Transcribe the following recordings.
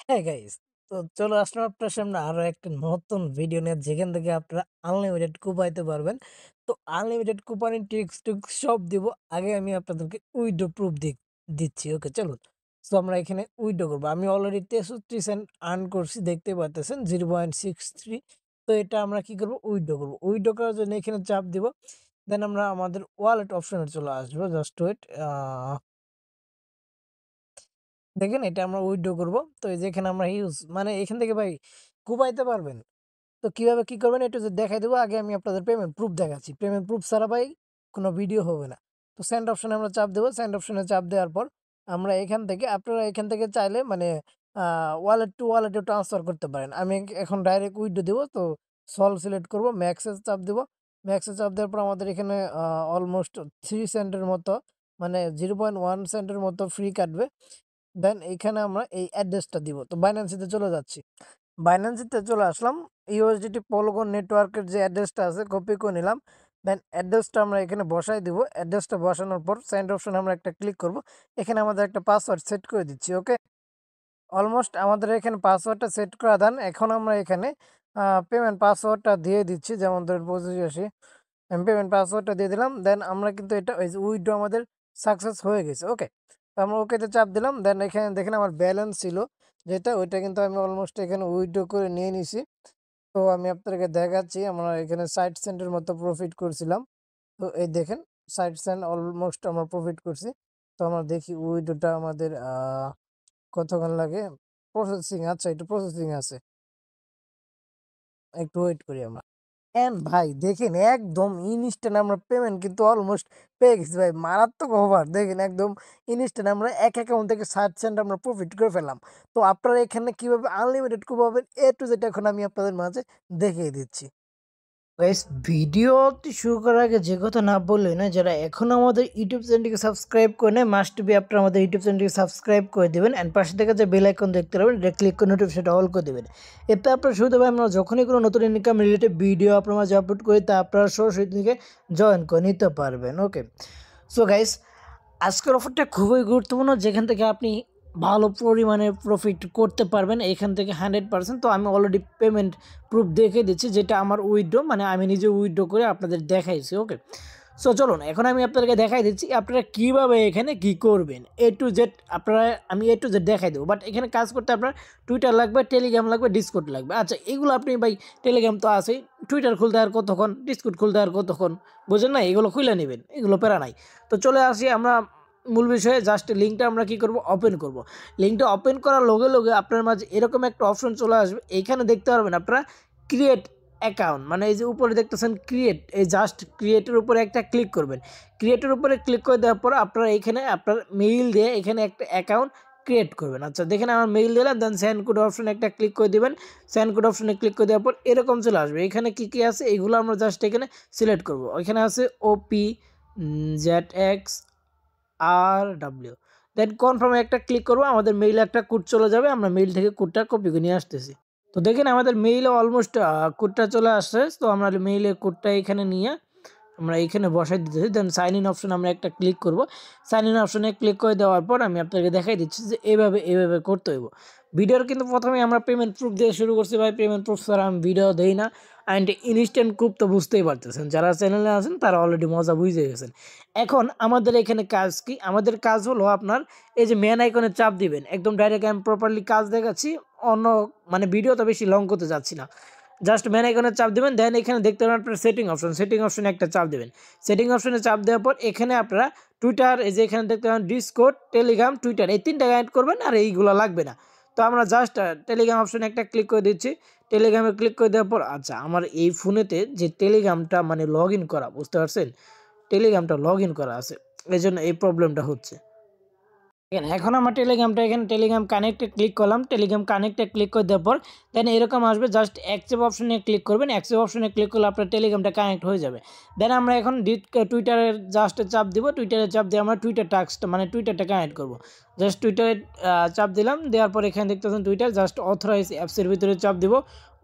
হ্যাঁ গাইস, তো চলো আসলাম আপনার সামনে আরো একটা নতুন ভিডিও নিয়ে, যেখান থেকে আপনারা আনলিমিটেড কুপাইতে পারবেন। তো আনলিমিটেড কুপানের ট্রিক্স টুক্স সব দিব। আগে আমি আপনাদেরকে উইডো প্রুফ দিচ্ছি। ওকে চলুন। তো আমরা এখানে উইডো করবো। আমি অলরেডি 63 সেন্ট আর্ন করছি, দেখতে পাচ্ছেন 0.63। তো এটা আমরা কি করবো, উইডো করবো। উইডো করার জন্য এখানে চাপ দিব। দেন আমরা আমাদের ওয়ালেট অপশনে চলে আসবো। Just wait. দেখেন, এটা আমরা উইথড্র করব। তো এই যে এখানে আমরা ইউজ মানে এখান থেকে ভাই কুপাইতে পারবেন। তো কিভাবে কি করবেন একটু যদি দেখাই দেবো। আগে আমি আপনাদের পেমেন্ট প্রুফ দেখাচ্ছি। পেমেন্ট প্রুফ ছাড়া ভাই কোনো ভিডিও হবে না। তো সেন্ড অপশনে আমরা চাপ দেবো। সেন্ড অপশনে চাপ দেওয়ার পর আমরা এখান থেকে, আপনারা এখান থেকে চাইলে মানে ওয়ালেট টু ওয়ালেটে ট্রান্সফার করতে পারেন। আমি এখন ডাইরেক্ট উইথড্র দেবো। তো সলভ সিলেক্ট করবো, ম্যাক্সে চাপ দেবো। ম্যাক্সে চাপ দেওয়ার পর আমাদের এখানে অলমোস্ট 3 সেন্টের মতো, মানে 0.1 সেন্টের মতো ফ্রি কাটবে। দেন এইখানে আমরা এই অ্যাড্রেসটা দিব। তো বাইন্যান্সিতে চলে যাচ্ছি। বাইন্যান্সিতে চলে আসলাম। ইউএসডিটি পলিগন নেটওয়ার্কের যে অ্যাড্রেসটা আছে কপি করে নিলাম। দেন অ্যাড্রেসটা আমরা এখানে বসাই দিব। অ্যাড্রেসটা বসানোর পর সেন্ড অপশনে আমরা একটা ক্লিক করব। এখানে আমাদের একটা পাসওয়ার্ড সেট করে দিচ্ছি। ওকে, অলমোস্ট আমাদের এখানে পাসওয়ার্ডটা সেট করা দেন। এখন আমরা এখানে পেমেন্ট পাসওয়ার্ডটা দিয়ে দিচ্ছি। যেমন ধরুন 85। আমি পেমেন্ট পাসওয়ার্ডটা দিয়ে দিলাম। দেন আমরা কিন্তু এটা ওই যে উইথড্র আমাদের সাকসেস হয়ে গেছে। ওকে, তো আমরা ওকেতে চাপ দিলাম। দেন এখানে দেখেন আমার ব্যালেন্স ছিল যেটা, ওইটা কিন্তু আমি অলমোস্ট এখানে উইথড্র করে নিয়ে নিছি। তো আমি আপনাদেরকে দেখাচ্ছি, আমরা এখানে 60 সেন্টের মতো প্রফিট করছিলাম। তো এই দেখেন 60 সেন্ট অলমোস্ট আমরা প্রফিট করছি। তো আমরা দেখি উইথড্রটা আমাদের কতক্ষণ লাগে। প্রসেসিং, আচ্ছা একটু প্রসেসিং আছে, একটু ওয়েট করি আমরা। এন্ড ভাই দেখেন একদম ইনস্ট্যান্ট আমরা পেমেন্ট কিন্তু অলমোস্ট পেয়ে গেছি ভাই। মারাত্মক ওভার দেখেন, একদম ইনস্ট্যান্ট আমরা এক অ্যাকাউন্ট থেকে 60 সেন্ট আমরা প্রফিট করে ফেললাম। তো আপনারা এখানে কিভাবে আনলিমিটেড পাবেন, এ টু জেড এখন আমি আপনাদের মাঝে দেখিয়ে দিচ্ছি। গাইস, ভিডিওটি শুরু করার আগে যে কথা না বললেই না, যারা এখনো আমাদের ইউটিউব চ্যানেলটিকে সাবস্ক্রাইব করে নেয় মাস্ট বি আপনারা আমাদের ইউটিউব চ্যানেলটিকে সাবস্ক্রাইব করে দেবেন। অ্যান্ড পাশে থেকে যে বেল আইকন দেখতে পাবেন, এটা ক্লিক করে নোটিফিকেশনটা অল করে দেবেন। এতে আপনার সুবিধা হবে, আমরা যখনই কোনো নতুন ইনকাম রিলেটেড ভিডিও আপনার মাঝে আপলোড করি তা আপনারা সরাসরি থেকে জয়েন করে নিতে পারবেন। ওকে, সো গাইস, আজকের অফারটা খুবই গুরুত্বপূর্ণ, যেখান থেকে আপনি ভালো পরিমাণে প্রফিট করতে পারবেন এখান থেকে 100%। তো আমি অলরেডি পেমেন্ট প্রুফ দেখে দিচ্ছি, যেটা আমার উইথড্র, মানে আমি নিজে উইথড্র করে আপনাদের দেখাইছি। ওকে, সো চলুন এখন আমি আপনাদেরকে দেখাই দিচ্ছি আপনারা কীভাবে এখানে কি করবেন। এ টু জেড আপনারা, আমি এ টু জেড দেখাই দেবো। বাট এখানে কাজ করতে আপনার টুইটার লাগবে, টেলিগ্রাম লাগবে, ডিসকর্ড লাগবে। আচ্ছা, এগুলো আপনি ভাই, টেলিগ্রাম তো আছেই, টুইটার খুলতে আর কতক্ষণ, ডিসকর্ড খুলতে আর কতক্ষণ, বুঝেন না? এগুলো খুলে নেবেন, এগুলো প্যারা নাই। তো চলে আসি আমরা মূল বিষয়ে। জাস্ট লিঙ্কটা আমরা কি করব, ওপেন করব। লিঙ্কটা ওপেন করার লগে লগে আপনার মাঝে এরকম একটা অপশন চলে আসবে। এইখানে দেখতে পারবেন আপনারা ক্রিয়েট অ্যাকাউন্ট, মানে এই যে উপরে দেখতেছেন ক্রিয়েট, এই জাস্ট ক্রিয়েটের উপরে একটা ক্লিক করবেন। ক্রিয়েটের উপরে ক্লিক করে দেওয়ার পর আপনারা এখানে আপনার মেইল দিয়ে এখানে একটা অ্যাকাউন্ট ক্রিয়েট করবেন। আচ্ছা দেখেন, আমার মেইল দিলাম। দেন সেন্ড কোড অপশনে একটা ক্লিক করে দেবেন। সেন্ড কোড অপশনে ক্লিক করে দেওয়ার পর এরকম চলে আসবে। এখানে কী কী আছে এগুলো আমরা জাস্ট এখানে সিলেক্ট করব। এখানে আছে ওপি ZX RW। দেন কনফার্মে একটা ক্লিক করবো, আমাদের মেইলে একটা কোড চলে যাবে। আমরা মেইল থেকে কোডটা কপি করে নিয়ে আসতেছি। তো দেখেন আমাদের মেইলে অলমোস্ট কোডটা চলে আসছে। তো আমরা মেইলের কোডটা এখানে নিয়ে আমরা এইখানে বসাই দিতেছি। দেন সাইন ইন অপশন আমরা একটা ক্লিক করব। সাইন ইন অপশনে ক্লিক করে দেওয়ার পর আমি আপনাকে দেখাই দিচ্ছি যে এভাবে করতে হইব। ভিডিওর কিন্তু প্রথমে আমরা পেমেন্ট প্রুফ দিয়ে শুরু করছি ভাই। পেমেন্ট প্রুফ ছাড়া আমি ভিডিও দেই না। অ্যান্ড ইনস্ট্যান্ট প্রুফ তো বুঝতেই পারতেছেন, যারা চ্যানেলে আছেন তারা অলরেডি মজা বুঝে গেছেন। এখন আমাদের এখানে কাজ কি, আমাদের কাজ হলো আপনার এই যে মেন আইকনে চাপ দিবেন। একদম ডাইরেক্ট আমি প্রপারলি কাজ দেখাচ্ছি, অন্য মানে ভিডিও তো বেশি লং করতে যাচ্ছি না। জাস্ট মেন আইকনে চাপ দেবেন। দেন এখানে দেখতে পাবেন আপনার সেটিং অপশন, সেটিং অপশনে একটা চাপ দেবেন। সেটিং অপশনে চাপ দেওয়ার পর এখানে আপনারা টুইটার, এই যে এখানে দেখতে পাবেন ডিসকর্ড, টেলিগ্রাম, টুইটার, এই তিনটা অ্যাড করবেন। আর এইগুলো লাগবে না। তো আমরা জাস্ট টেলিগ্রাম অপশনে একটা ক্লিক করে দিচ্ছি। টেলিগ্রামে ক্লিক করে দেওয়ার পর আচ্ছা, আমার এই ফোনেতে যে টেলিগ্রামটা মানে লগ ইন করা, বুঝতে পারছেন, টেলিগ্রামটা লগ ইন করা আছে, এই জন্য এই প্রবলেমটা হচ্ছে। এখন আমার টেলিগ্রামটা, এখানে টেলিগ্রাম কানেক্টে ক্লিক করলাম। টেলিগ্রাম কানেক্টে ক্লিক করে দেওয়ার পর দেন এরকম আসবে। জাস্ট অ্যাকসেপ্ট অপশনে ক্লিক করবেন। অ্যাকসেপ্ট অপশনে ক্লিক করলে আপনার টেলিগ্রামটা কানেক্ট হয়ে যাবে। দেন আমরা এখন টুইটারের জাস্ট চাপ দিব। টুইটারে চাপ দিয়ে আমরা টুইটার টাস্কটা মানে টুইটারটা কানেক্ট করব। জাস্ট টুইটারে চাপ দিলাম। দেওয়ার পর এখানে দেখতেছেন টুইটার, জাস্ট অথরাইজ অ্যাপসের ভিতরে চাপ দিব।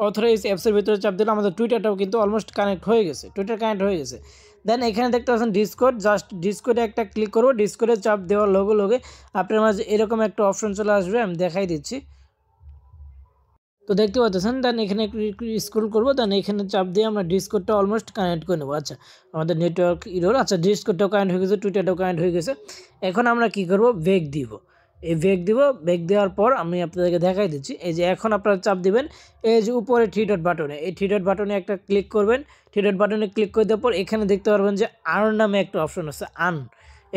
অথরাইজ অ্যাপসের ভিতরে চাপ দিলে আমাদের টুইটারটাও কিন্তু অলমোস্ট কানেক্ট হয়ে গেছে, টুইটার কানেক্ট হয়ে গেছে। দেন এখানে দেখতে পাচ্ছেন ডিসকর্ড, জাস্ট ডিসকর্ডে একটা ক্লিক করবো। ডিসকর্ডে চাপ দেওয়ার লগে লগে আপনার মাঝে এরকম একটা অপশন চলে আসবে, আমি দেখাই দিচ্ছি। তো দেখতে পাচ্ছেন, দেন এখানে একটু স্ক্রল করবো, দেন এখানে চাপ দিয়ে আমরা ডিসকোডটা অলমোস্ট কানেক্ট করে নেবো। আচ্ছা, আমাদের নেটওয়ার্ক ইরোর, আচ্ছা ডিসকোডটাও কানেক্ট হয়ে গেছে, টুইটারটাও কানেক্ট হয়ে গেছে। এখন আমরা কি করব, বেক দিব। এই বেক দিব, বেক দেওয়ার পর আমি আপনাদেরকে দেখাই দিচ্ছি। এই যে এখন আপনারা চাপ দিবেন এই যে উপরে 3 ডট বাটনে, এই 3 ডট বাটনে একটা ক্লিক করবেন। 3 ডট বাটনে ক্লিক করে দেওয়ার পর এখানে দেখতে পারবেন যে আর্ন নামে একটা অপশন আছে, আর্ন।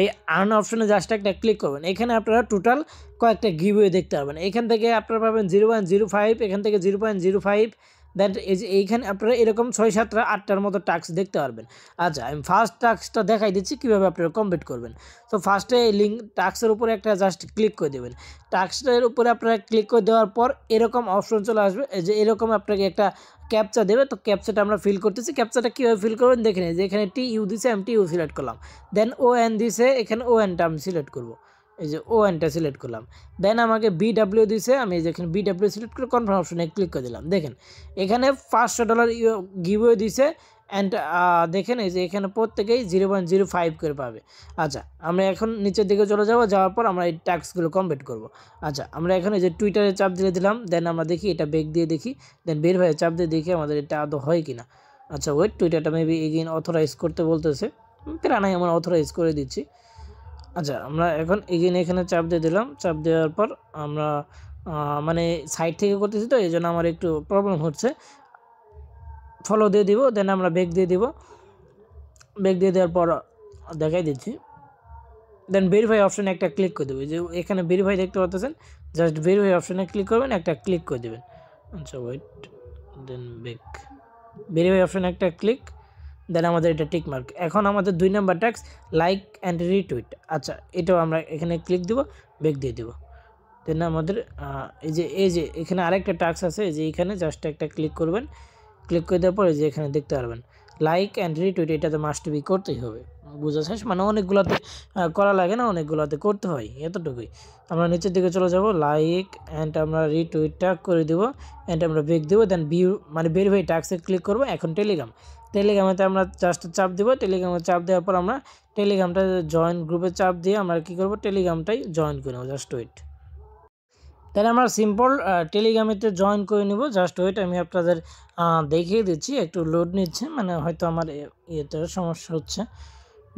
এই আর্ন অপশনে জাস্ট একটা ক্লিক করবেন। এখানে আপনারা টোটাল কয়েকটা গিভওয়ে দেখতে পারবেন। এখান থেকে আপনারা পাবেন 0.05, এখান থেকে 0.05, দ্যাট এই যে এইখানে আপনারা এরকম 6, 7, 8টার মতো টাস্ক দেখতে পারবেন। আচ্ছা, আমি ফার্স্ট টাস্কটা দেখাই দিচ্ছি কীভাবে আপনারা কমপ্লিট করবেন। তো ফার্স্টে এই লিঙ্ক টাস্কের উপরে একটা জাস্ট ক্লিক করে দেবেন। টাস্কের উপরে আপনারা ক্লিক করে দেওয়ার পর এরকম অপশন চলে আসবে, এই যে এরকম আপনাকে একটা ক্যাপচা দেবে। তো ক্যাপচাটা আমরা ফিল করতেছি। ক্যাপচাটা কীভাবে ফিল করবেন দেখে নিন, যে এখানে TU দিছে, আমি TU সিলেক্ট করলাম। দেন ON দিছে, এখানে ONটা আমি সিলেক্ট করব। এই যে ONটা সিলেক্ট করলাম। দেন আমাকে BW দিছে, আমি যেখানে BW সিলেক্ট করে কনফার্ম অপশনে ক্লিক করে দিলাম। দেখেন এখানে $500 গিভওয়ে দিছে। অ্যান্ড দেখেন এই যে এখানে প্রত্যেকেই 0.05 করে পাবে। আচ্ছা, আমরা এখন নিচের দিকে চলে যাব, যাওয়ার পর আমরা এই টাস্কগুলো কমপ্লিট করব। আচ্ছা, আমরা এখন এই যে টুইটারে চাপ দিয়ে দিলাম। দেন আমরা দেখি এটা বেক দিয়ে দেখি, দেন বের হয়ে চাপ দিয়ে দেখি আমাদের এটা আদৌ হয় কিনা। আচ্ছা ওয়েট, টুইটারটা মেবি এগেইন অথরাইজ করতে বলতেছে, প্রায় আমরা অথরাইজ করে দিচ্ছি। আচ্ছা, আমরা এখন এগেইন এখানে চাপ দিয়ে দিলাম। চাপ দেওয়ার পর আমরা মানে সাইড থেকে করতেছি, তো এই জন্য আমার একটু প্রবলেম হচ্ছে। ফলো দিয়ে দিব, দেন আমরা বেক দিয়ে দিব। বেক দিয়ে দেওয়ার পর দেখাই দিচ্ছি। দেন ভেরিফাই অপশানে একটা ক্লিক করে দেবো। যে এখানে ভেরিফাই দেখতে পাচ্ছেন, জাস্ট ভেরিফাই অপশানে ক্লিক করবেন, একটা ক্লিক করে দেবেন। আচ্ছা ওয়েট, দেন বেক, ভেরিফাই অপশানে একটা ক্লিক, দেন আমাদের এটা টিক মার্ক। এখন আমাদের 2 number task like and retweet. আচ্ছা, এটাও আমরা এখানে ক্লিক দিব, বেক দিয়ে দেবো। দেন আমাদের এই যে এখানে আরেকটা টাস্ক আছে, এই যে এখানে জাস্ট একটা ক্লিক করবেন। ক্লিক করে দেওয়ার পরে যে এখানে দেখতে পারবেন লাইক অ্যান্ড রিটুইট, এটা তো মাস্ট বি করতেই হবে। বোঝা শেষ, মানে অনেকগুলোতে করা লাগে না, অনেকগুলোতে করতে হয়, এতটুকুই। আমরা নিচের দিকে চলে যাব, লাইক অ্যান্ড আমরা রিটুইটটা করে দেবো, অ্যান্ড আমরা বেক দেবো। দেন ভিউ মানে ভেরিফাই টাস্কে ক্লিক করবো। এখন টেলিগ্রামেতে আমরা জাস্ট চাপ দেবো। টেলিগ্রামে চাপ দেওয়ার পর আমরা টেলিগ্রামটা জয়েন গ্রুপে চাপ দিয়ে আমরা কী করবো, টেলিগ্রামটাই জয়েন করে নেবো। জাস্ট ওয়েট, তাহলে আমরা সিম্পল টেলিগ্রামেতে জয়েন করে নেব। জাস্ট ওয়েট, আমি আপনাদের দেখিয়ে দিচ্ছি। একটু লোড নিচ্ছে, মানে হয়তো আমার ইয়েতে সমস্যা হচ্ছে,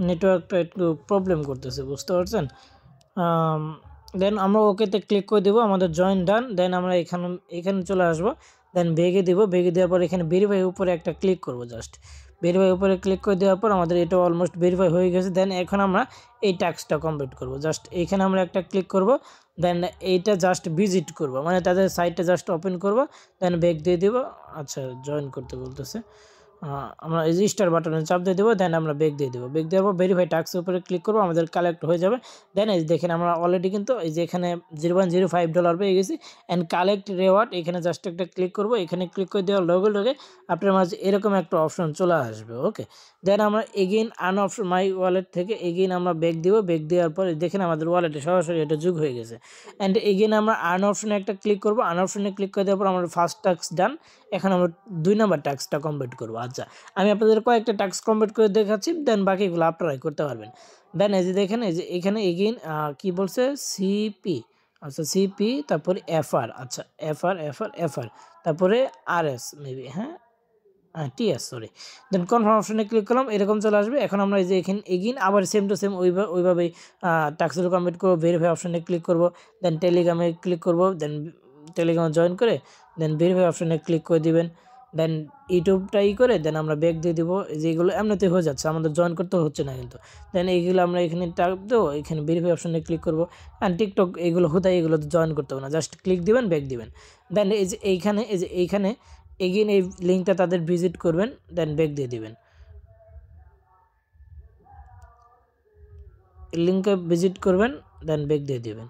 নেটওয়ার্কটা একটু প্রবলেম করতেছে, বুঝতে পারছেন। দেন আমরা ওকেতে ক্লিক করে দেবো, আমাদের জয়েন ডান। দেন আমরা এখানে চলে আসবো, দেন ভেগে দেবো। ভেগে দেওয়ার পর এখানে ভেরিফাই উপরে একটা ক্লিক করব। জাস্ট ভেরিফাই উপরে ক্লিক করে দেওয়ার পর আমাদের এটা অলমোস্ট ভেরিফাই হয়ে গেছে। দেন এখন আমরা এই টাস্কটা কমপ্লিট করব। জাস্ট এইখানে আমরা একটা ক্লিক করব, দেন এইটা জাস্ট ভিজিট করব, মানে তাদের সাইটটা জাস্ট ওপেন করব, দেন ব্যাক দিয়ে দেবো। আচ্ছা, জয়েন করতে বলতেছে, আমরা রেজিস্টার বাটনে চাপ দিয়ে দেবো। দেন আমরা ব্যাক দিয়ে দেবো। ব্যাক দেওয়ার পর ভেরিফাই টাস্কের উপরে ক্লিক করবো, আমাদের কালেক্ট হয়ে যাবে। দেন এই দেখেন আমরা অলরেডি কিন্তু এই যে এখানে $0.05 পেয়ে গেছি। অ্যান্ড কালেক্ট রেওয়ার্ড, এখানে জাস্ট একটা ক্লিক করবো। এখানে ক্লিক করে দেওয়ার লগে লগে আপনার মাঝে এরকম একটা অপশন চলে আসবে। ওকে, দেন আমরা again earn option my wallet থেকে এগেইন আমরা ব্যাক দিব। ব্যাক দেওয়ার পর দেখেন আমাদের ওয়ালেটে সরাসরি এটা যোগ হয়ে গেছে। অ্যান্ড এগেইন আমরা আর্ন অপশনে একটা ক্লিক করবো। আর্ন অপশনে ক্লিক করে দেওয়ার পর আমরা ফার্স্ট টাস্ক ডান। এখন আমরা 2 নাম্বার টাস্কটা কমপ্লিট করবো। আচ্ছা, আমি আপনাদের কয়েকটা টাস্ক কমপ্লিট করে দেখাচ্ছি, দেন বাকিগুলো আপনারাই করতে পারবেন। দেন এই যে দেখেন, এই যে এখানে এগেইন কি বলছে, সিপি। আচ্ছা, সিপি, তারপরে এফআর। আচ্ছা, এফআর, তারপরে আরএস মেবি, হ্যাঁ টিএস, সরি। দেন কনফার্ম অপশনে ক্লিক করলাম, এরকম চলে আসবে। এখন আমরা এই যে এখানে এগেইন আবার সেম টু সেম ওইভাবেই টাস্কগুলো কমপ্লিট করবো। ভেরিফাই অপশনে ক্লিক করবো, দেন টেলিগ্রামে ক্লিক করবো, দেন টেলিগ্রামে জয়েন করে দেন ভেরিফাই অপশনে ক্লিক করে দিবেন। দেন ইউটিউবটাই করে দেন আমরা ব্যাক দিয়ে দিব। যেগুলো এমনিতে হয়ে যাচ্ছে, আমাদের জয়েন করতে হচ্ছে না কিন্তু। দেন এইগুলো আমরা এখানে টাপ দেবো, এখানে ভেরিফাই অপশনে ক্লিক করবো। অ্যান্ড টিকটক এগুলো হুদাই, এগুলো জয়েন করতে হবে না, জাস্ট ক্লিক দিবেন, ব্যাক দিবেন। দেন এই যে এইখানে এগেইন এই লিঙ্কটা তাদের ভিজিট করবেন, দেন ব্যাক দিয়ে দিবেন। লিঙ্কে ভিজিট করবেন, দেন ব্যাক দিয়ে দিবেন।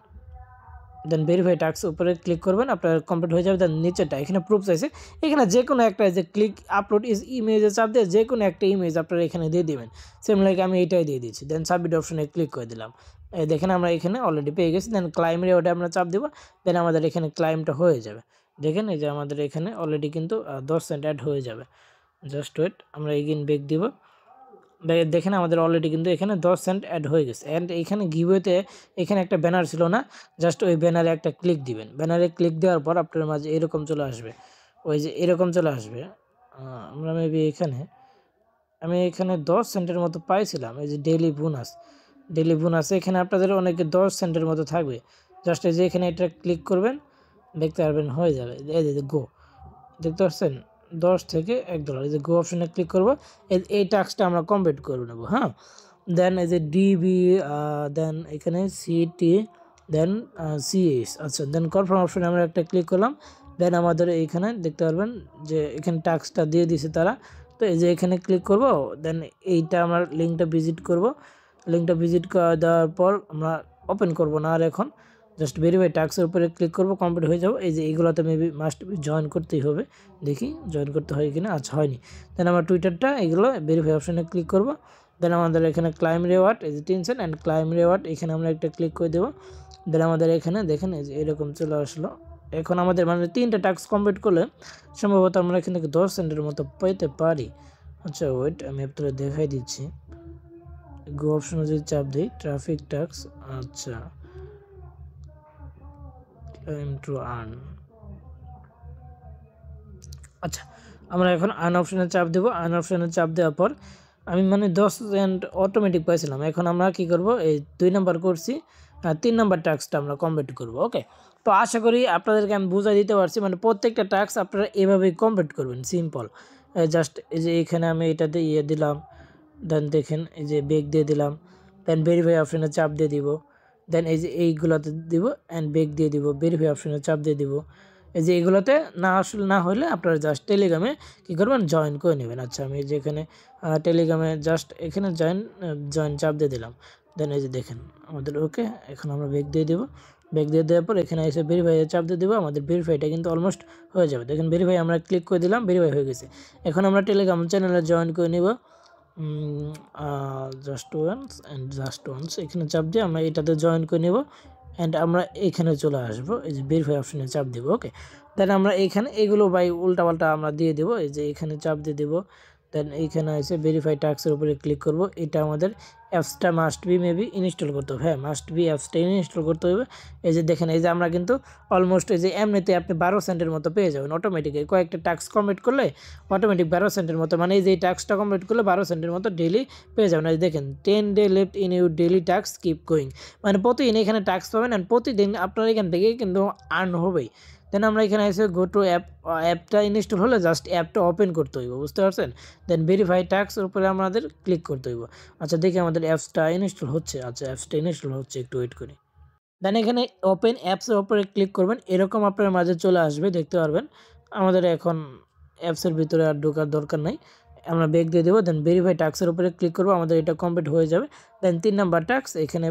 দেন ভেরিফাই টাস্ক উপরে ক্লিক করবেন, আপনার কমপ্লিট হয়ে যাবে। দেন নিচেটা এখানে প্রুফ চাইছে, এখানে যে কোনো একটা যে ক্লিক আপলোড ইজ ইমেজে চাপ দিয়ে যে কোনো একটা ইমেজ আপনারা এখানে দিয়ে দিবেন। সেম লাইক আমি এইটাই দিয়ে দিচ্ছি। দেন সাবমিট অপশনে ক্লিক করে দিলাম। এই দেখেন আমরা এখানে অলরেডি পেয়ে গেছি। দেন ক্লাইম রেওয়ার্ডে আমরা চাপ দেবো, দেন আমাদের এখানে ক্লাইমটা হয়ে যাবে। দেখেন এই যে আমাদের এখানে অলরেডি কিন্তু 10 সেন্ট অ্যাড হয়ে যাবে। জাস্ট ওয়েট, আমরা এগেইন ব্যাক দিব। দেখেন আমাদের অলরেডি কিন্তু এখানে 10 সেন্ট অ্যাড হয়ে গেছে। অ্যান্ড এখানে গিভওয়েতে এখানে একটা ব্যানার ছিল না, জাস্ট ওই ব্যানারে একটা ক্লিক দিবেন। ব্যানারে ক্লিক দেওয়ার পর আপনার মাঝে এরকম চলে আসবে, ওই যে এরকম চলে আসবে। আমরা মেবি আমি এখানে 10 সেন্টের মতো পাইছিলাম। এই যে ডেইলি বোনাস এখানে আপনাদের অনেকে 10 সেন্টের মতো থাকবে। জাস্ট এই যে এখানে এটা ক্লিক করবেন, দেখতে পারবেন হয়ে যাবে। এই যে গো, দেখতে পাচ্ছেন 10 থেকে $1। এই যে গো অপশনে ক্লিক করব, এই টাস্কটা আমরা কমপ্লিট করে নেব। হ্যাঁ, দেন এই যে ডিবি, দেন এখানে সিটি, দেন সিএস। আচ্ছা, দেন কনফার্ম অপশনে আমরা একটা ক্লিক করলাম। দেন আমাদের এইখানে দেখতে পারবেন যে এখানে টাস্কটা দিয়ে দিছে তারা। তো এই যে এখানে ক্লিক করব, দেন এইটা আমরা লিঙ্কটা ভিজিট করব। লিঙ্কটা ভিজিট দেওয়ার পর আমরা ওপেন করব না আর, এখন জাস্ট ভেরিফাই টাস্কের উপরে ক্লিক করব, কমপ্লিট হয়ে যাবো। এই যে এইগুলোতে মেবি মাস্ট বি জয়েন করতেই হবে, দেখি জয়েন করতে হয় কিনা। আচ্ছা, হয়নি। দেন আমরা টুইটারটা এগুলো ভেরিফাই অপশানে ক্লিক করব। দেন আমাদের এখানে ক্লাইম রিওয়ার্ড, এই যে 3 সেন্ট অ্যান্ড ক্লাইম রিওয়ার্ড, এখানে আমরা একটা ক্লিক করে দেবো। দেন আমাদের এখানে দেখেন এই যে এরকম চলে আসলো। এখন আমাদের মানে 3টা টাস্ক কমপ্লিট করলে সম্ভবত আমরা এখান থেকে 10 সেন্টের মতো পেতে পারি। আচ্ছা ওয়েট, আমি আপনাদের দেখাই দিচ্ছি। গো অপশনে যদি চাপ দিই, ট্রাফিক টাস্ক, আচ্ছা টু আর্ন। আচ্ছা, আমরা এখন আর্ন অপশনে চাপ দেবো। আর্ন অপশনে চাপ দেওয়ার পর আমি মানে 10 সেন্ট অটোমেটিক পাইছিলাম। এখন আমরা কি করব, এই 2 নাম্বার করছি, 3 নাম্বার টাস্কটা আমরা কমপ্লিট করব। ওকে, তো আশা করি আপনাদেরকে আমি বুঝাই দিতে পারছি। মানে প্রত্যেকটা টাস্ক আপনারা এভাবেই কমপ্লিট করবেন, সিম্পল। জাস্ট এই যে এখানে আমি এটাতে দিলাম, দেন দেখেন এই যে বেগ দিয়ে দিলাম, দেন ভেরিফাই অপশনে চাপ দিয়ে দিব, দেন এই যে এইগুলোতে দিব অ্যান্ড বেগ দিয়ে দিব, ভেরিফাই অপশনে চাপ দিয়ে দিব। এই যে এগুলোতে না হলে আপনারা জাস্ট টেলিগ্রামে কী করবেন, জয়েন করে নেবেন। আচ্ছা, আমি যেখানে টেলিগ্রামে জাস্ট এখানে জয়েন চাপ দিয়ে দিলাম। দেন এই যে দেখেন আমাদের ওকে, এখন আমরা বেগ দিয়ে দেবো। বেগ দিয়ে দেওয়ার পর এখানে এসে ভেরিফাই চাপ দিয়ে দেবো। আমাদের ভেরিফাইটা কিন্তু অলমোস্ট হয়ে যাবে। দেখেন ভেরিফাই আমরা ক্লিক করে দিলাম, ভেরিফাই হয়ে গেছে। এখন আমরা টেলিগ্রাম চ্যানেলে জয়েন করে নেব। জাস্ট ওয়ান্স এখানে চাপ দিয়ে আমরা এটাতে জয়েন করে নেব অ্যান্ড আমরা এখানে চলে আসবো, এই যে ভেরিফাই অপশনে চাপ দেবো। ওকে, দেন আমরা এখানে এগুলো উল্টাপাল্টা আমরা দিয়ে দেবো। এই যে এখানে চাপ দিয়ে দেবো, দেন এইখানে এসে ভেরিফাই টাস্কের উপরে ক্লিক করব। এটা আমাদের অ্যাপসটা মাস্ট বি মেবি ইনস্টল করতে হবে। হ্যাঁ, মাস্ট বি অ্যাপসটা ইনস্টল করতে হবে। এই যে দেখেন এই যে আমরা কিন্তু অলমোস্ট এই যে এমনিতে আপনি 12 সেন্টের মতো পেয়ে যাবেন অটোমেটিক। কয়েকটা টাস্ক কমপ্লিট করলে অটোমেটিক 12 সেন্টের মতো, মানে এই যে টাস্কটা কমপ্লিট করলে 12 সেন্টের মতো ডেইলি পেয়ে যাবেন। এই দেখেন 10 day left in your daily task, keep going, মানে প্রতিদিন এখানে টাস্ক পাবেন অ্যান্ড প্রতিদিন আপনার এখান থেকে কিন্তু আর্ন হবেই। দেন আমরা এখানে এসে গো টু অ্যাপটা ইনস্টল হলে জাস্ট অ্যাপটা ওপেন করতে হইব, বুঝতে পারছেন। দেন ভেরিফাই টাস্কের উপরে আমাদের ক্লিক করতে হইব। আচ্ছা, দেখি আমাদের অ্যাপসটা ইনস্টল হচ্ছে। আচ্ছা, অ্যাপসটা ইনস্টল হচ্ছে, একটু ওয়েট করি। দেন এখানে ওপেন অ্যাপসের উপরে ক্লিক করবেন, এরকম আপনার মাঝে চলে আসবে, দেখতে পারবেন। আমাদের এখন অ্যাপসের ভিতরে আর ঢোকার দরকার নাই, আমরা ব্যাক দিয়ে দেবো। দেন ভেরিফাই টাস্কের উপরে ক্লিক করবো, আমাদের এটা কমপ্লিট হয়ে যাবে। দেন 3 নাম্বার টাস্ক এখানে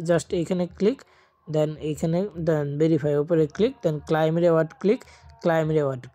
জাস্ট এখানে ক্লিক, দেন এইখানে দেন ভেরিফাই উপরে ক্লিক, দেন ক্লাইম রিওয়ার্ড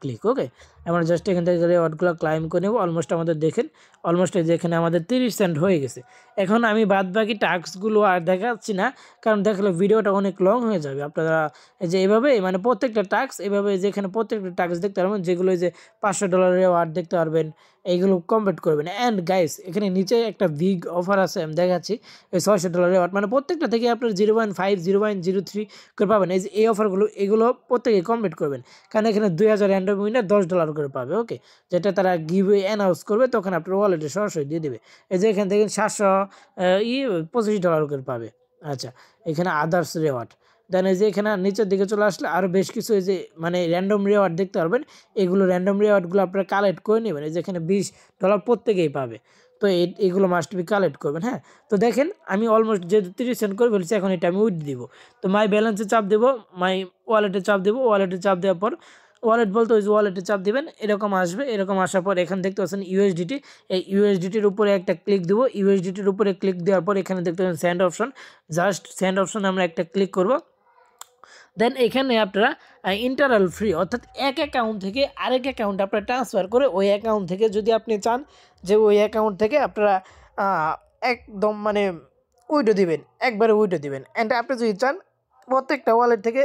ক্লিক। ওকে, আমরা জাস্ট এখান থেকে রিওয়ার্ডগুলো ক্লাইম করে নেব। অলমোস্ট আমাদের দেখেন অলমোস্ট যেখানে আমাদের 30 সেন্ট হয়ে গেছে। এখন আমি বাদ বাকি টাস্কগুলো আর দেখাচ্ছি না, কারণ দেখলে ভিডিওটা অনেক লং হয়ে যাবে। আপনারা এই যে এইভাবে মানে প্রত্যেকটা টাস্ক এভাবে যেখানে প্রত্যেকটা টাস্ক দেখতে পারবেন, যেগুলো যে $500 রিওয়ার্ড দেখতে পারবেন, এইগুলো কমপ্লিট করবেন। অ্যান্ড গাইস, এখানে নিচে একটা বিগ অফার আছে, আমি দেখাচ্ছি। এই $600 রিওয়ার্ড মানে প্রত্যেকটা থেকে আপনার 0.5 0.03 করে পাবেন। এই যে এই অফারগুলো, এগুলো প্রত্যেকে কমপ্লিট করবেন, কারণ এখানে 2000 র্যান্ডম উইনার $10 করে পাবে। ওকে, যেটা তারা গিভওয়ে অ্যানাউন্স করবে, তখন আপনার ওয়ালেটে সরাসরি দিয়ে দেবে। এই যে এখান থেকে $725 করে পাবে। আচ্ছা, এখানে আদার্স রিওয়ার্ড, দেন এই যে এখানে নিচের দিকে চলে আসলে আরও বেশ কিছু এই যে মানে র্যান্ডম রিওয়ার্ড দেখতে পারবেন। এগুলো র্যান্ডম রিওয়ার্ডগুলো আপনারা কালেক্ট করে নেবেন। এই যে এখানে $20 প্রত্যেকেই পাবে, তো এগুলো মাস্ট বি কালেক্ট করবেন। হ্যাঁ, তো দেখেন আমি অলমোস্ট যেহেতু 30 সেন্ট করে ফেলছি, এখন এটা আমি উইথ দিব। তো মাই ব্যালেন্সে চাপ দেবো, মাই ওয়ালেটে চাপ দেবো। ওয়ালেটে চাপ দেওয়ার পর, ওয়ালেট বলতে ওই যে ওয়ালেটে চাপ দিবেন, এরকম আসবে। এরকম আসার পর এখানে দেখতে পাচ্ছেন ইউএসডিটি, এই ইউএসডিটির উপরে একটা ক্লিক দেবো। ইউএসডিটির উপরে ক্লিক দেওয়ার পর এখানে দেখতে পাচ্ছেন সেন্ড অপশন, জাস্ট সেন্ড অপশনে আমরা একটা ক্লিক করব। দেন এখানে আপনারা ইন্টারনাল ফ্রি, অর্থাৎ এক অ্যাকাউন্ট থেকে আরেক অ্যাকাউন্টে আপনারা ট্রান্সফার করে, ওই অ্যাকাউন্ট থেকে যদি আপনি চান যে ওই অ্যাকাউন্ট থেকে আপনারা একদম মানে উইডো দিবেন, একবারে উইডো দিবেন। অ্যান্ড আপনি যদি চান প্রত্যেকটা ওয়ালেট থেকে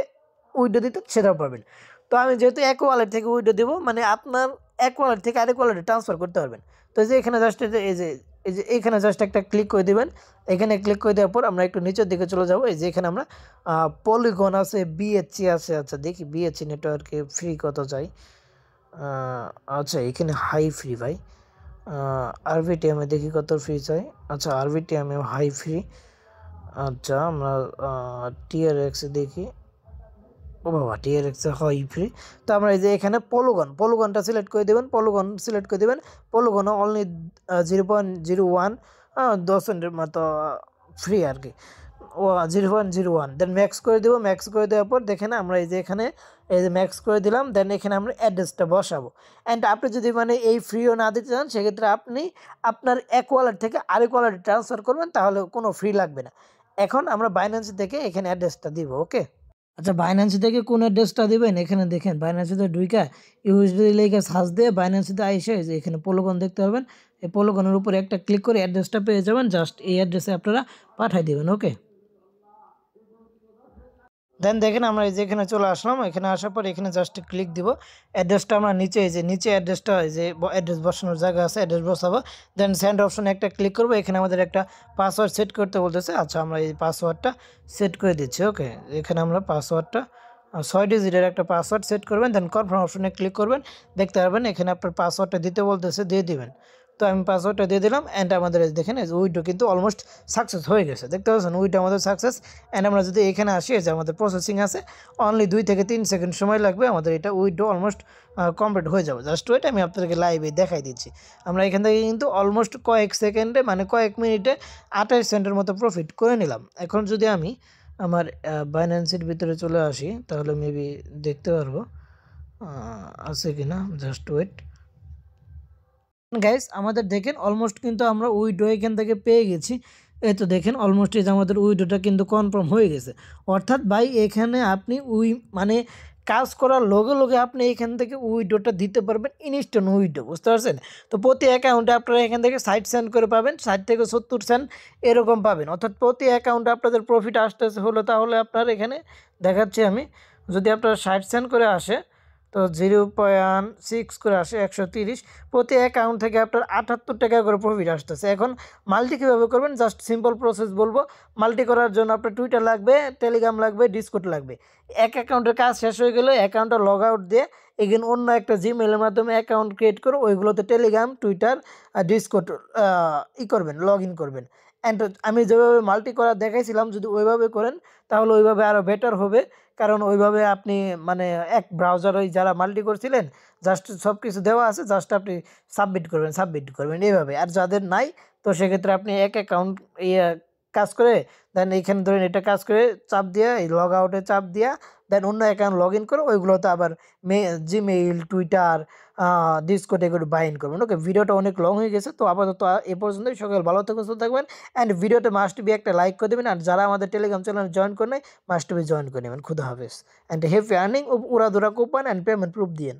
উইডো দিতে, সেটাও পারবেন। তো আমি যেহেতু এক ওয়ালেট থেকে উইডো দেবো, মানে আপনার এক ওয়ালেট থেকে আরেক ওয়ালেটে ট্রান্সফার করতে পারবেন। তো যে এখানে জাস্ট এই যে এই যে এখানে জাস্ট একটা ক্লিক করে দিবেন। এখানে ক্লিক করে দেওয়ার পর আমরা একটু নিচের দিকে চলে যাব। এই যে এখানে আমরা পলিগন আছে, বিএচসি আছে। আচ্ছা দেখি বিএচসি নেটওয়ার্কে ফ্রি কত চাই। আচ্ছা এখানে হাই ফ্রি ভাই। আরবিটিএমে দেখি কত ফ্রি চাই। আচ্ছা আরবিটিএমে হাই ফ্রি। আচ্ছা আমরা টিআরএক্সে দেখি। ও বাবা টিআরএক্সে হাই ফ্রি। তো আমরা এই যে এখানে পলিগনটা সিলেক্ট করে দেবেন। পলিগন সিলেক্ট করে দেবেন। পলিগন অনলি 0.01 10 মতো ফ্রি আর কি। ও 0.01 দেন ম্যাক্স করে দেবো। ম্যাক্স করে দেওয়ার পর দেখেন আমরা এই যে এখানে এই যে ম্যাক্স করে দিলাম। দেন এখানে আমরা অ্যাড্রেসটা বসাবো। অ্যান্ড আপনি যদি মানে এই ফ্রিও না দিতে চান সেক্ষেত্রে আপনি আপনার এক ওয়ালেট থেকে আরেক ওয়ালেটে ট্রান্সফার করবেন, তাহলে কোনো ফ্রি লাগবে না। এখন আমরা বাইন্যান্স থেকে এখানে অ্যাড্রেসটা দিব। ওকে, আচ্ছা বাইন্যান্স থেকে কোন অ্যাড্রেসটা দিবেন এখানে দেখেন। বাইন্যান্সে ঢুইকা ইউএসডি লেখা সার্চ দিয়ে বাইন্যান্সে আইসে যে এখানে পলিগন দেখতে পারবেন। এই পলিগনের উপরে একটা ক্লিক করে অ্যাড্রেসটা পেয়ে যাবেন। জাস্ট এই অ্যাড্রেসে আপনারা পাঠিয়ে দিবেন। ওকে, দেন দেখেন আমরা এই যে এখানে চলে আসলাম। এখানে আসার পর এখানে জাস্ট ক্লিক দিব। অ্যাড্রেসটা আমরা নিচে এই যে নিচে অ্যাড্রেসটা এই যে অ্যাড্রেস বসানোর জায়গা আছে, অ্যাড্রেস বসাবো। দেন সেন্ড অপশনে একটা ক্লিক করবো। এখানে আমাদের একটা পাসওয়ার্ড সেট করতে বলতেছে। আচ্ছা আমরা এই পাসওয়ার্ডটা সেট করে দিচ্ছি। ওকে, এখানে আমরা পাসওয়ার্ডটা 6 ডিজিটের একটা পাসওয়ার্ড সেট করবেন। দেন কনফার্ম অপশনে ক্লিক করবেন। দেখতে পারবেন এখানে আপনার পাসওয়ার্ডটা দিতে বলতেছে, দিয়ে দিবেন। তো আমি পাসওয়ার্ডটা দিয়ে দিলাম। অ্যান্ড আমাদের দেখেন উইড্রো কিন্তু অলমোস্ট সাকসেস হয়ে গেছে। দেখতে পাচ্ছেন উইড্রো আমাদের সাকসেস। অ্যান্ড আমরা যদি এখানে আসি যে আমাদের প্রসেসিং আছে, অনলি 2 থেকে 3 সেকেন্ড সময় লাগবে। আমাদের এটা উইড্রো অলমোস্ট কমপ্লিট হয়ে যাবে। জাস্ট ওয়েট, আমি আপনাদেরকে লাইভে দেখাই দিচ্ছি। আমরা এখান থেকে কিন্তু অলমোস্ট কয়েক সেকেন্ডে মানে কয়েক মিনিটে 28 সেন্টের মতো প্রফিট করে নিলাম। এখন যদি আমি আমার বাইন্যান্সের ভিতরে চলে আসি তাহলে মেবি দেখতে পারবো আছে কিনা। জাস্ট ওয়েট গাইস, আমাদের দেখেন অলমোস্ট কিন্তু আমরা উইড্রো এখান থেকে পেয়ে গেছি। এই তো দেখেন অলমোস্ট এই যে আমাদের উইড্রোটা কিন্তু কনফার্ম হয়ে গেছে। অর্থাৎ ভাই এখানে আপনি মানে কাজ করার লগে লগে আপনি এখান থেকে উইড্রোটা দিতে পারবেন, ইনস্ট্যান্ট উইড্রো, বুঝতে পারছেন? তো প্রতি অ্যাকাউন্টে আপনারা এখান থেকে 60 সেন্ট করে পাবেন, 60 থেকে 70 সেন্ট এরকম পাবেন। অর্থাৎ প্রতি অ্যাকাউন্টে আপনাদের প্রফিট আসতেছে হলো, তাহলে আপনার এখানে দেখাচ্ছি আমি, যদি আপনার 60 সেন্ট করে আসে তো 0.6 করে আসে 130, প্রতি অ্যাকাউন্ট থেকে আপনার 78 টাকা করে প্রফিট আসতেছে। এখন মাল্টি কীভাবে করবেন, জাস্ট সিম্পল প্রসেস বলবো। মাল্টি করার জন্য আপনার টুইটার লাগবে, টেলিগ্রাম লাগবে, ডিসকর্ড লাগবে। এক অ্যাকাউন্টের কাজ শেষ হয়ে গেলে অ্যাকাউন্টটা লগ আউট দিয়ে এখানে অন্য একটা জিমেলের মাধ্যমে অ্যাকাউন্ট ক্রিয়েট করে ওইগুলোতে টেলিগ্রাম, টুইটার আর ডিসকর্ড করবেন, লগ ইন করবেন। অ্যান্ড আমি যেভাবে মাল্টি করা দেখাইছিলাম যদি ওইভাবে করেন তাহলে ওইভাবে আরও বেটার হবে। কারণ ওইভাবে আপনি মানে এক ব্রাউজারে যারা মাল্টি করছিলেন জাস্ট সব কিছু দেওয়া আছে, জাস্ট আপনি সাবমিট করবেন এইভাবে। আর যাদের নাই তো সেক্ষেত্রে আপনি এক অ্যাকাউন্ট ইয়ে কাজ করে দেন এইখানে ধরেন এটা কাজ করে চাপ দিয়ে এই লগ আউটে চাপ দিয়া দেন অন্য অ্যাকাউন্ট লগ ইন করে ওইগুলোতে আবার জিমেইল, টুইটার, ডিসকর্ড এগুলো বাইন করবেন। ওকে, ভিডিওটা অনেক লং হয়ে গেছে, তো আপাতত এ পর্যন্তই। সকাল ভালো থাকবেন, সুস্থ থাকবেন। অ্যান্ড ভিডিওতে মাস্ট বি একটা লাইক করে দেবেন। আর যারা আমাদের টেলিগ্রাম চ্যানেল জয়েন করে নেয় মাস্ট বি জয়েন করে নেবেন। খুদা হাফেজ অ্যান্ড হ্যাপি আর্নিং উড়াদুরা কুপন অ্যান্ড পেমেন্ট প্রুফ দিয়েন।